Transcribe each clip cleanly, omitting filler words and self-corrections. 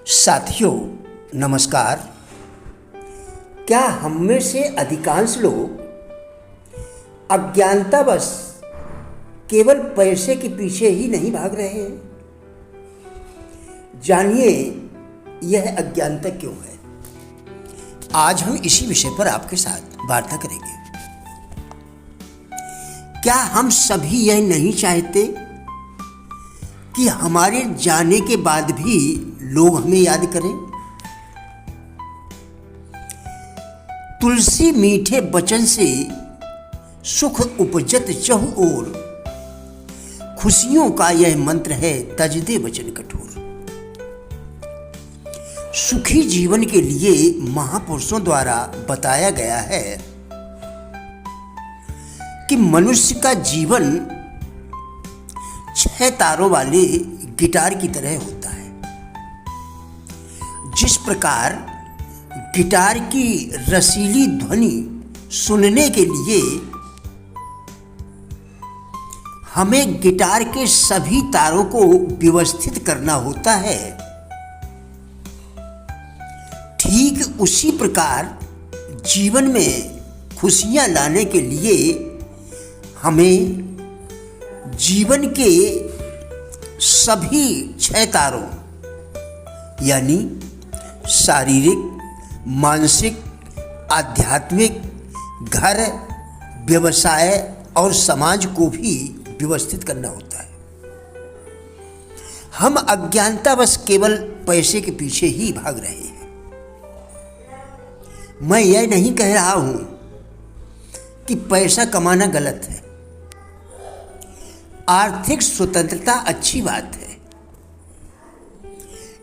साथियों नमस्कार। क्या हम में से अधिकांश लोग अज्ञानतावश केवल पैसे के पीछे ही नहीं भाग रहे हैं? जानिए यह अज्ञानता क्यों है। आज हम इसी विषय पर आपके साथ वार्ता करेंगे। क्या हम सभी यह नहीं चाहते कि हमारे जाने के बाद भी लोग हमें याद करें? तुलसी मीठे बचन से सुख उपजत चहु ओर, खुशियों का यह मंत्र है तज दे वचन कठोर। सुखी जीवन के लिए महापुरुषों द्वारा बताया गया है कि मनुष्य का जीवन 6 तारों वाले गिटार की तरह होता है। जिस प्रकार गिटार की रसीली ध्वनि सुनने के लिए हमें गिटार के सभी तारों को व्यवस्थित करना होता है, ठीक उसी प्रकार जीवन में खुशियां लाने के लिए हमें जीवन के सभी 6 तारों यानी शारीरिक, मानसिक, आध्यात्मिक, घर, व्यवसाय और समाज को भी व्यवस्थित करना होता है। हम अज्ञानतावश केवल पैसे के पीछे ही भाग रहे हैं। मैं यह नहीं कह रहा हूं कि पैसा कमाना गलत है। आर्थिक स्वतंत्रता अच्छी बात है,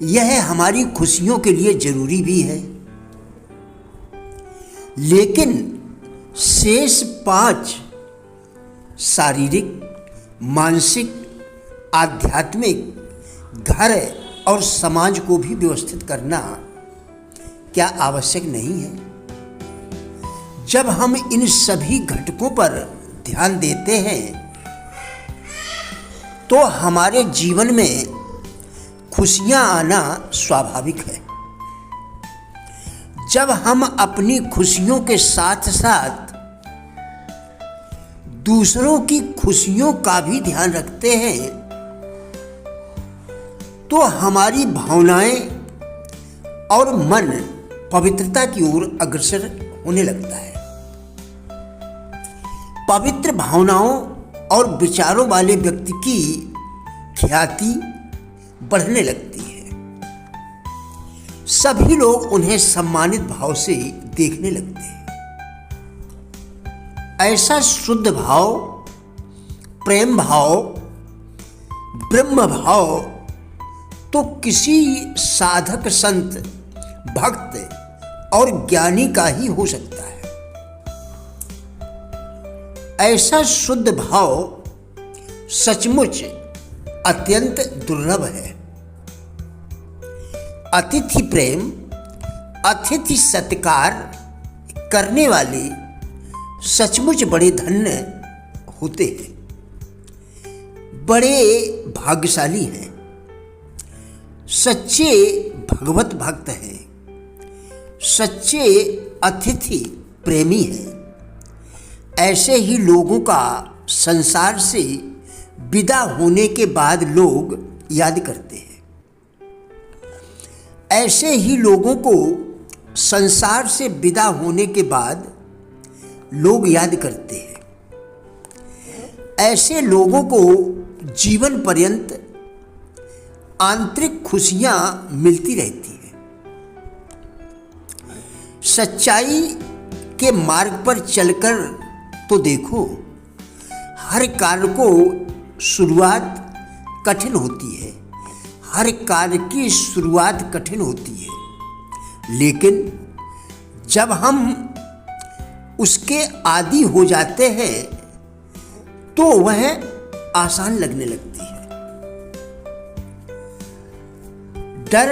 यह हमारी खुशियों के लिए जरूरी भी है, लेकिन शेष 5 शारीरिक, मानसिक, आध्यात्मिक, घर और समाज को भी व्यवस्थित करना क्या आवश्यक नहीं है? जब हम इन सभी घटकों पर ध्यान देते हैं तो हमारे जीवन में खुशियां आना स्वाभाविक है। जब हम अपनी खुशियों के साथ साथ दूसरों की खुशियों का भी ध्यान रखते हैं तो हमारी भावनाएं और मन पवित्रता की ओर अग्रसर होने लगता है। पवित्र भावनाओं और विचारों वाले व्यक्ति की ख्याति बढ़ने लगती है। सभी लोग उन्हें सम्मानित भाव से देखने लगते हैं। ऐसा शुद्ध भाव, प्रेम भाव, ब्रह्म भाव तो किसी साधक, संत, भक्त और ज्ञानी का ही हो सकता है। ऐसा शुद्ध भाव सचमुच अत्यंत दुर्लभ है। अतिथि प्रेम, अतिथि सत्कार करने वाले सचमुच बड़े धन्य होते हैं, बड़े भाग्यशाली हैं, सच्चे भगवत भक्त हैं, सच्चे अतिथि प्रेमी हैं। ऐसे ही लोगों का संसार से विदा होने के बाद लोग याद करते हैं। ऐसे ही लोगों को संसार से विदा होने के बाद लोग याद करते हैं। ऐसे लोगों को जीवन पर्यंत आंतरिक खुशियां मिलती रहती हैं। सच्चाई के मार्ग पर चलकर तो देखो, हर कार्य को शुरुआत कठिन होती है, हर कार्य की शुरुआत कठिन होती है, लेकिन जब हम उसके आदी हो जाते हैं तो वह आसान लगने लगती है। डर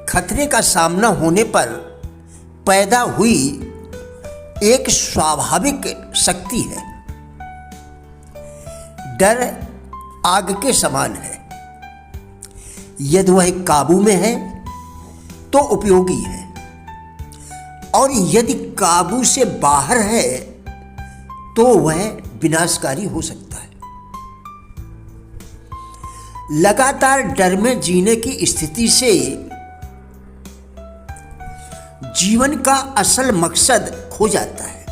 खतरे का सामना होने पर पैदा हुई एक स्वाभाविक शक्ति है। डर आग के समान है, यदि वह काबू में है तो उपयोगी है, और यदि काबू से बाहर है तो वह विनाशकारी हो सकता है। लगातार डर में जीने की स्थिति से जीवन का असल मकसद खो जाता है।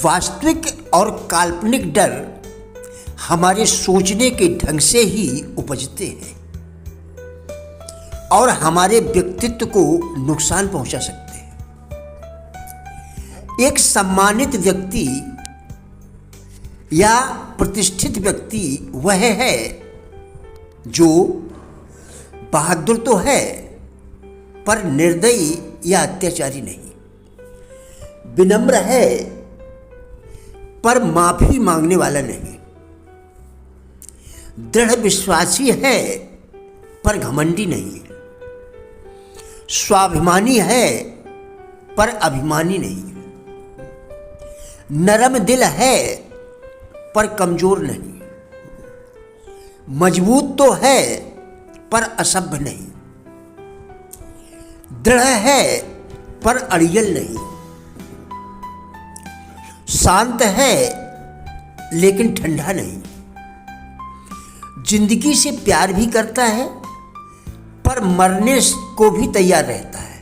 वास्तविक और काल्पनिक डर हमारे सोचने के ढंग से ही उपजते हैं और हमारे व्यक्तित्व को नुकसान पहुंचा सकते हैं। एक सम्मानित व्यक्ति या प्रतिष्ठित व्यक्ति वह है जो बहादुर तो है पर निर्दयी या अत्याचारी नहीं, विनम्र है पर माफी मांगने वाला नहीं, दृढ़ विश्वासी है पर घमंडी नहीं, स्वाभिमानी है पर अभिमानी नहीं, नरम दिल है पर कमजोर नहीं, मजबूत तो है पर असभ्य नहीं, दृढ़ है पर अड़ियल नहीं, शांत है लेकिन ठंडा नहीं, जिंदगी से प्यार भी करता है पर मरने को भी तैयार रहता है,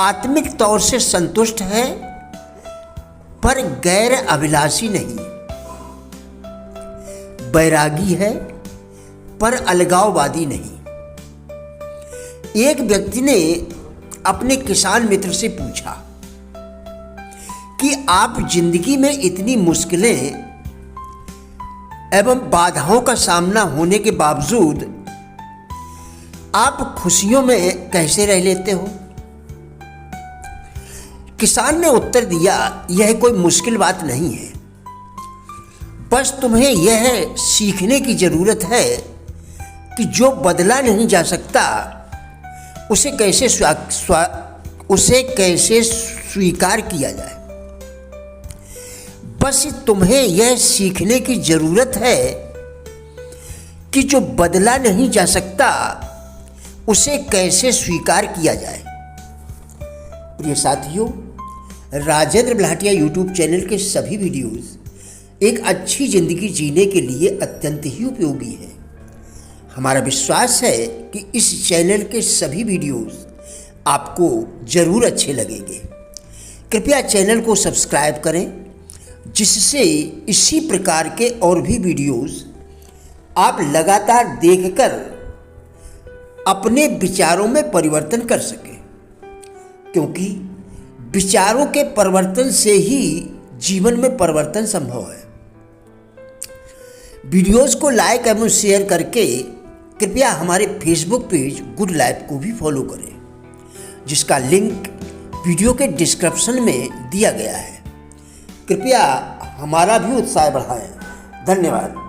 आत्मिक तौर से संतुष्ट है पर गैर अभिलाषी नहीं, बैरागी है पर अलगाववादी नहीं। एक व्यक्ति ने अपने किसान मित्र से पूछा कि आप जिंदगी में इतनी मुश्किलें एवं बाधाओं का सामना होने के बावजूद आप खुशियों में कैसे रह लेते हो? किसान ने उत्तर दिया, यह कोई मुश्किल बात नहीं है, बस तुम्हें यह सीखने की जरूरत है कि जो बदला नहीं जा सकता उसे कैसे स्वीकार किया जाए। बस तुम्हें यह सीखने की जरूरत है कि जो बदला नहीं जा सकता उसे कैसे स्वीकार किया जाए। प्रिय साथियों, राजेंद्र बल्हाटिया यूट्यूब चैनल के सभी वीडियोस एक अच्छी जिंदगी जीने के लिए अत्यंत ही उपयोगी है। हमारा विश्वास है कि इस चैनल के सभी वीडियोस आपको जरूर अच्छे लगेंगे। कृपया चैनल को सब्सक्राइब करें, जिससे इसी प्रकार के और भी वीडियोस आप लगातार देखकर अपने विचारों में परिवर्तन कर सकें, क्योंकि विचारों के परिवर्तन से ही जीवन में परिवर्तन संभव है। वीडियोस को लाइक एवं शेयर करके कृपया हमारे फेसबुक पेज गुड लाइफ को भी फॉलो करें, जिसका लिंक वीडियो के डिस्क्रिप्शन में दिया गया है। कृपया हमारा भी उत्साह बढ़ाएं। धन्यवाद।